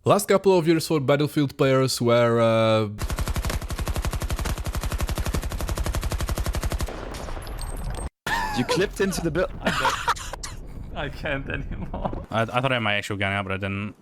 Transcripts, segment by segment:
Last couple of years for Battlefield players were You clipped into the bill. I can't anymore. I thought I might actually get out, but I didn't.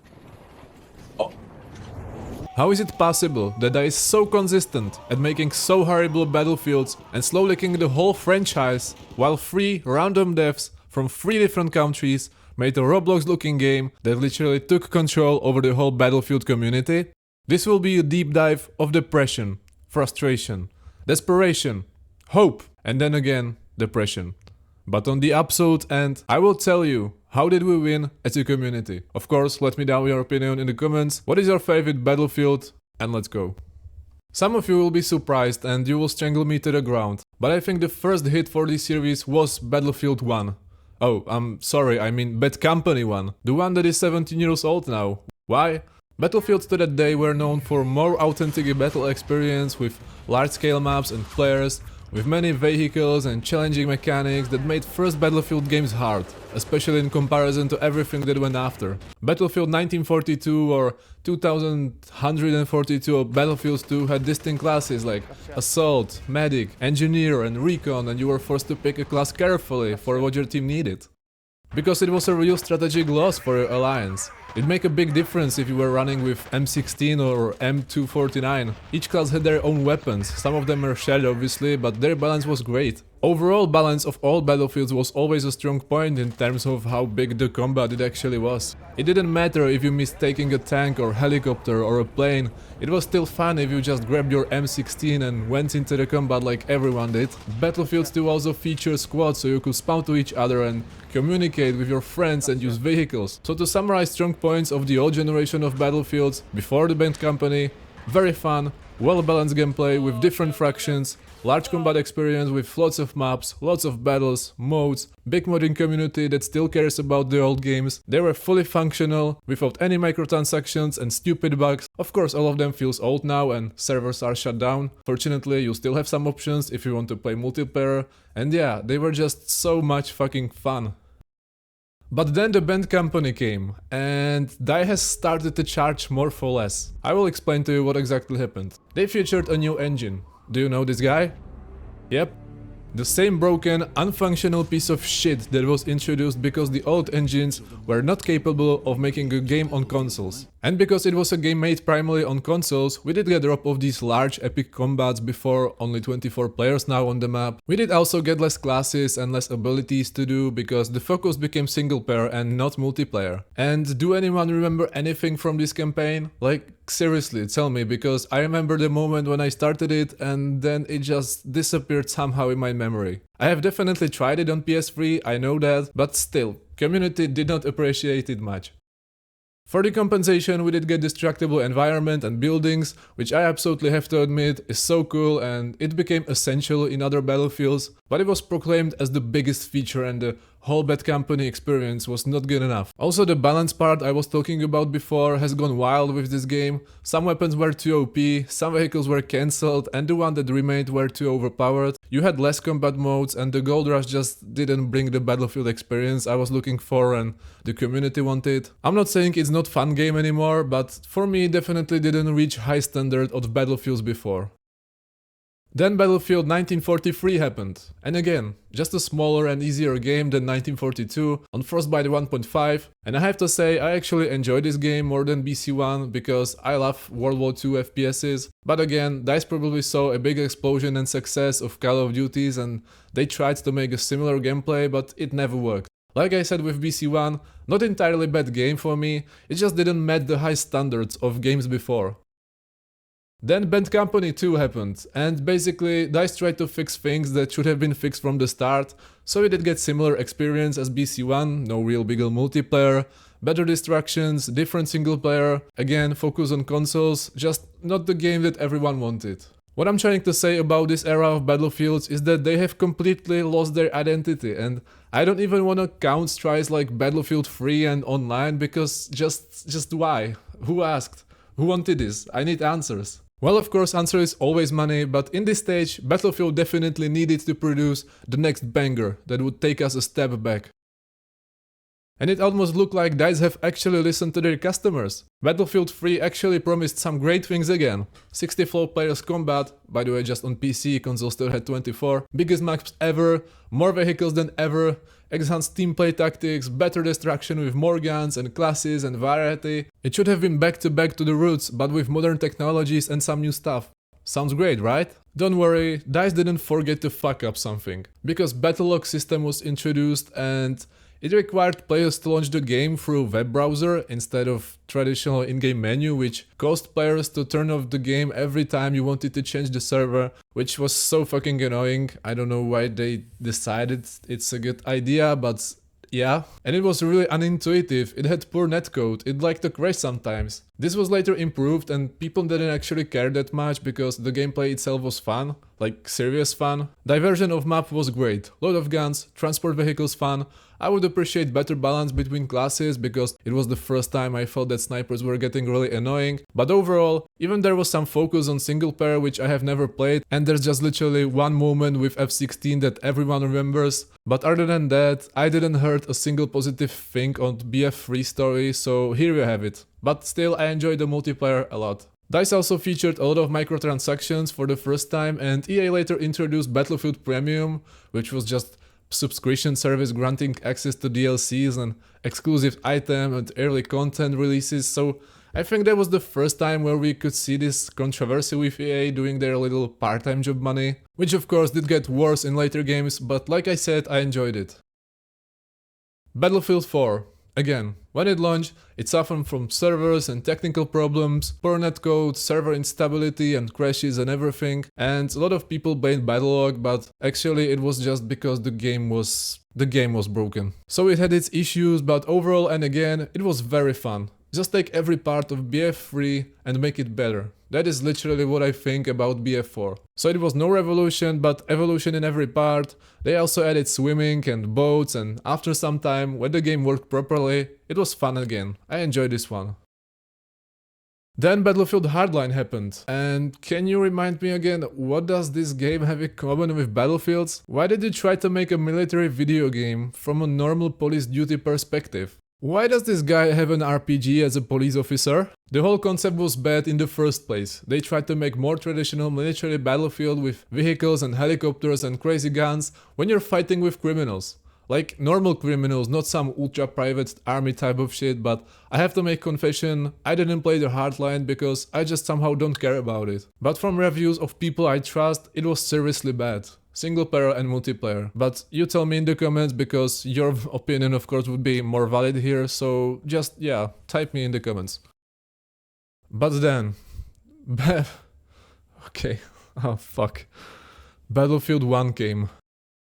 How is it possible that DICE is so consistent at making so horrible battlefields and slowly killing the whole franchise, while 3 random devs from 3 different countries made a Roblox looking game that literally took control over the whole Battlefield community? This will be a deep dive of depression, frustration, desperation, hope, and then again, depression. But on the absolute end, I will tell you, how did we win as a community? Of course, let me know your opinion in the comments. What is your favorite Battlefield? And let's go. Some of you will be surprised and you will strangle me to the ground, but I think the first hit for this series was Battlefield 1. Oh, I'm sorry, I mean Bad Company 1. The one that is 17 years old now. Why? Battlefields to that day were known for more authentic battle experience with large-scale maps and players, with many vehicles and challenging mechanics that made first Battlefield games hard, especially in comparison to everything that went after. Battlefield 1942 or 2142 or Battlefield 2 had distinct classes like Assault, Medic, Engineer and Recon, and you were forced to pick a class carefully for what your team needed. Because it was a real strategic loss for your alliance. It'd make a big difference if you were running with M16 or M249. Each class had their own weapons, some of them were shared obviously, but their balance was great. Overall balance of all battlefields was always a strong point in terms of how big the combat it actually was. It didn't matter if you missed taking a tank or helicopter or a plane, it was still fun if you just grabbed your M16 and went into the combat like everyone did. Battlefields 2 also featured squads so you could spawn to each other and communicate with your friends and use vehicles. So to summarize strong points of the old generation of Battlefields before the Bad Company: very fun, well-balanced gameplay with different fractions, large combat experience with lots of maps, lots of battles, modes, big modding community that still cares about the old games. They were fully functional, without any microtransactions and stupid bugs. Of course, all of them feels old now and servers are shut down. Fortunately, you still have some options if you want to play multiplayer. And yeah, they were just so much fucking fun. But then the Bad Company came, and DICE has started to charge more for less. I will explain to you what exactly happened. They featured a new engine. Do you know this guy? Yep. The same broken, unfunctional piece of shit that was introduced because the old engines were not capable of making a game on consoles. And because it was a game made primarily on consoles, we did get a drop of these large epic combats before, only 24 players now on the map. We did also get less classes and less abilities to do because the focus became single player and not multiplayer. And do anyone remember anything from this campaign? Like, seriously, tell me, because I remember the moment when I started it and then it just disappeared somehow in my memory. I have definitely tried it on PS3, I know that, but still, community did not appreciate it much. For the compensation, we did get destructible environment and buildings, which I absolutely have to admit is so cool and it became essential in other battlefields, but it was proclaimed as the biggest feature and the whole Bad Company experience was not good enough. Also the balance part I was talking about before has gone wild with this game. Some weapons were too OP, some vehicles were cancelled and the one that remained were too overpowered. You had less combat modes and the gold rush just didn't bring the Battlefield experience I was looking for and the community wanted. I'm not saying it's not fun game anymore, but for me it definitely didn't reach high standard of Battlefields before. Then Battlefield 1943 happened, and again, just a smaller and easier game than 1942 on Frostbite 1.5, and I have to say I actually enjoy this game more than BC1 because I love World War II FPSs, but again, DICE probably saw a big explosion and success of Call of Duties and they tried to make a similar gameplay, but it never worked. Like I said with BC1, not entirely bad game for me, it just didn't meet the high standards of games before. Then Bad Company 2 happened, and basically DICE tried to fix things that should have been fixed from the start, so we did get similar experience as BC1, no real bigger multiplayer, better distractions, different single player, again focus on consoles, just not the game that everyone wanted. What I'm trying to say about this era of Battlefields is that they have completely lost their identity, and I don't even wanna count tries like Battlefield 3 and online because just why? Who asked? Who wanted this? I need answers. Well, of course, answer is always money, but in this stage, Battlefield definitely needed to produce the next banger that would take us a step back. And it almost looked like DICE have actually listened to their customers. Battlefield 3 actually promised some great things again. 64 players combat, by the way just on PC, console still had 24, biggest maps ever, more vehicles than ever, enhanced teamplay tactics, better destruction with more guns and classes and variety. It should have been back to the roots, but with modern technologies and some new stuff. Sounds great, right? Don't worry, DICE didn't forget to fuck up something, because Battle Log system was introduced and it required players to launch the game through web browser instead of traditional in-game menu, which caused players to turn off the game every time you wanted to change the server, which was so fucking annoying. I don't know why they decided it's a good idea, but yeah. And it was really unintuitive, it had poor netcode, it liked to crash sometimes. This was later improved and people didn't actually care that much because the gameplay itself was fun, like serious fun. Diversion of map was great, load of guns, transport vehicles fun. I would appreciate better balance between classes because it was the first time I felt that snipers were getting really annoying. But overall, even there was some focus on single player which I have never played, and there's just literally one moment with F-16 that everyone remembers. But other than that, I didn't heard a single positive thing on BF3 story, so here you have it. But still, I enjoyed the multiplayer a lot. DICE also featured a lot of microtransactions for the first time, and EA later introduced Battlefield Premium, which was just subscription service granting access to DLCs and exclusive item and early content releases, so I think that was the first time where we could see this controversy with EA doing their little part-time job money, which of course did get worse in later games, but like I said, I enjoyed it. Battlefield 4. Again, when it launched, it suffered from servers and technical problems, poor netcode, server instability and crashes and everything, and a lot of people blamed BattleLog, but actually it was just because the game was broken. So it had its issues, but overall and again, it was very fun. Just take every part of BF3 and make it better. That is literally what I think about BF4. So it was no revolution, but evolution in every part. They also added swimming and boats, and after some time, when the game worked properly, it was fun again. I enjoyed this one. Then Battlefield Hardline happened, and can you remind me again, what does this game have in common with Battlefields? Why did you try to make a military video game from a normal police duty perspective? Why does this guy have an RPG as a police officer? The whole concept was bad in the first place. They tried to make more traditional military battlefield with vehicles and helicopters and crazy guns when you're fighting with criminals. Like normal criminals, not some ultra private army type of shit, but I have to make confession, I didn't play the Hardline because I just somehow don't care about it. But from reviews of people I trust, it was seriously bad. Single player and multiplayer. But you tell me in the comments because your opinion of course would be more valid here, so just yeah, type me in the comments. But then... okay, oh fuck. Battlefield 1 came.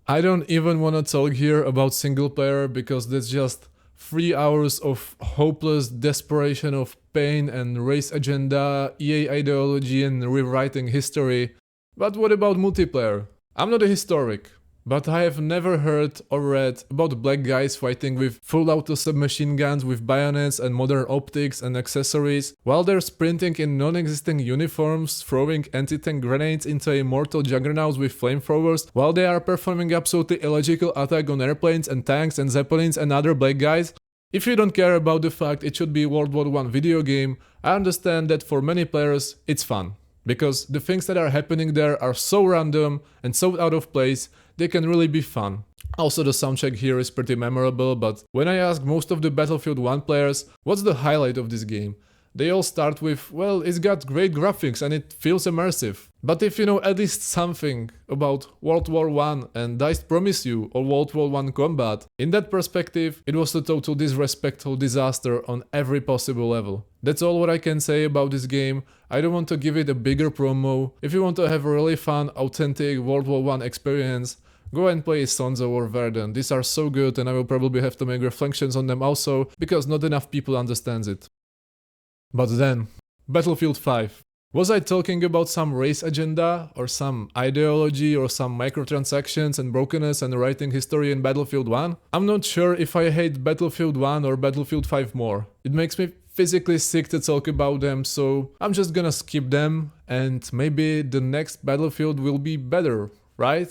I don't even wanna talk here about single player because that's just 3 hours of hopeless desperation of pain and race agenda, EA ideology and rewriting history. But what about multiplayer? I'm not a historic, but I have never heard or read about black guys fighting with full auto submachine guns with bayonets and modern optics and accessories, while they're sprinting in non-existing uniforms, throwing anti-tank grenades into immortal juggernauts with flamethrowers, while they are performing absolutely illogical attack on airplanes and tanks and zeppelins and other black guys. If you don't care about the fact it should be a World War I video game, I understand that for many players it's fun. Because the things that are happening there are so random and so out of place, they can really be fun. Also the soundtrack here is pretty memorable, but when I ask most of the Battlefield 1 players what's the highlight of this game, they all start with, well, it's got great graphics and it feels immersive. But if you know at least something about World War I and DICE promise you or World War I combat, in that perspective it was a total disrespectful disaster on every possible level. That's all what I can say about this game. I don't want to give it a bigger promo. If you want to have a really fun, authentic World War I experience, go and play Sonzo or Verdun. These are so good and I will probably have to make reflections on them also, because not enough people understands it. But then, Battlefield 5. Was I talking about some race agenda, or some ideology, or some microtransactions and brokenness and writing history in Battlefield 1? I'm not sure if I hate Battlefield 1 or Battlefield 5 more. It makes me physically sick to talk about them, so I'm just gonna skip them, and maybe the next Battlefield will be better, right?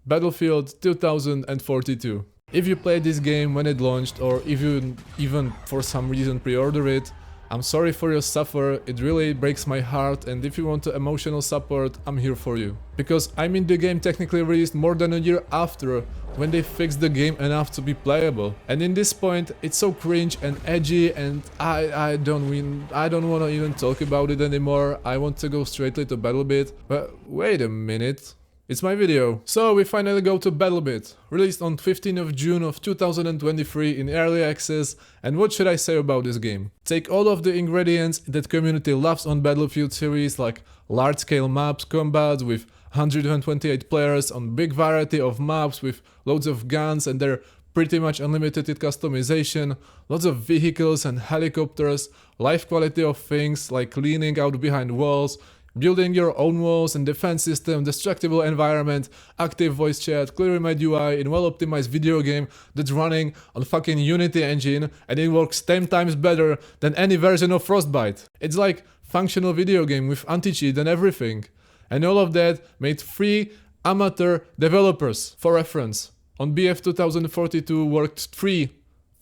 Battlefield 2042. If you played this game when it launched, or if you even for some reason pre-order it, I'm sorry for your suffer, it really breaks my heart, and if you want emotional support, I'm here for you. Because I mean, the game technically released more than a year after, when they fixed the game enough to be playable. And in this point, it's so cringe and edgy, and I don't want to even talk about it anymore. I want to go straightly to BattleBit. But wait a minute. It's my video. So we finally go to BattleBit, released on 15th of June of 2023 in early access, and what should I say about this game? Take all of the ingredients that community loves on Battlefield series, like large scale maps, combat with 128 players on big variety of maps with loads of guns and their pretty much unlimited customization, lots of vehicles and helicopters, life quality of things like leaning out behind walls, building your own walls and defense system, destructible environment, active voice chat, clearly made UI in well-optimized video game that's running on fucking Unity engine, and it works 10 times better than any version of Frostbite. It's like functional video game with anti-cheat and everything. And all of that made 3 amateur developers. For reference, on BF 2042 worked 3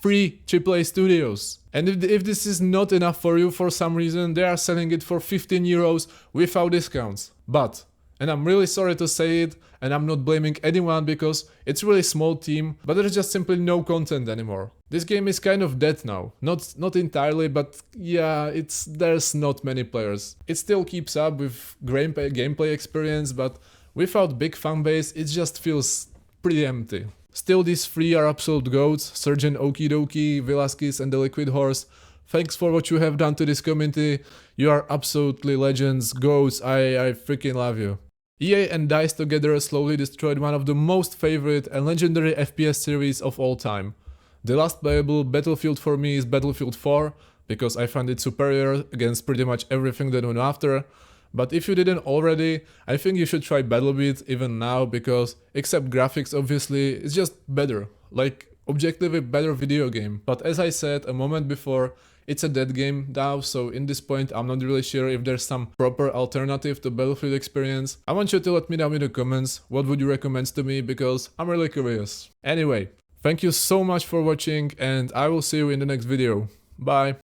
AAA studios. And if this is not enough for you for some reason, they are selling it for 15 euros without discounts. But, and I'm really sorry to say it, and I'm not blaming anyone because it's really small team, but there's just simply no content anymore. This game is kind of dead now. Not entirely, but yeah, there's not many players. It still keeps up with great gameplay experience, but without big fan base, it just feels pretty empty. Still, these 3 are absolute goats, Surgeon Okidoki, Velasquez and the Liquid Horse. Thanks for what you have done to this community. You are absolutely legends, goats, I freaking love you. EA and DICE together slowly destroyed one of the most favorite and legendary FPS series of all time. The last playable Battlefield for me is Battlefield 4, because I find it superior against pretty much everything that went after. But if you didn't already, I think you should try BattleBit even now, because, except graphics obviously, it's just better. Like, objectively better video game. But as I said a moment before, it's a dead game now, so in this point I'm not really sure if there's some proper alternative to Battlefield experience. I want you to let me know in the comments what would you recommend to me, because I'm really curious. Anyway, thank you so much for watching, and I will see you in the next video. Bye!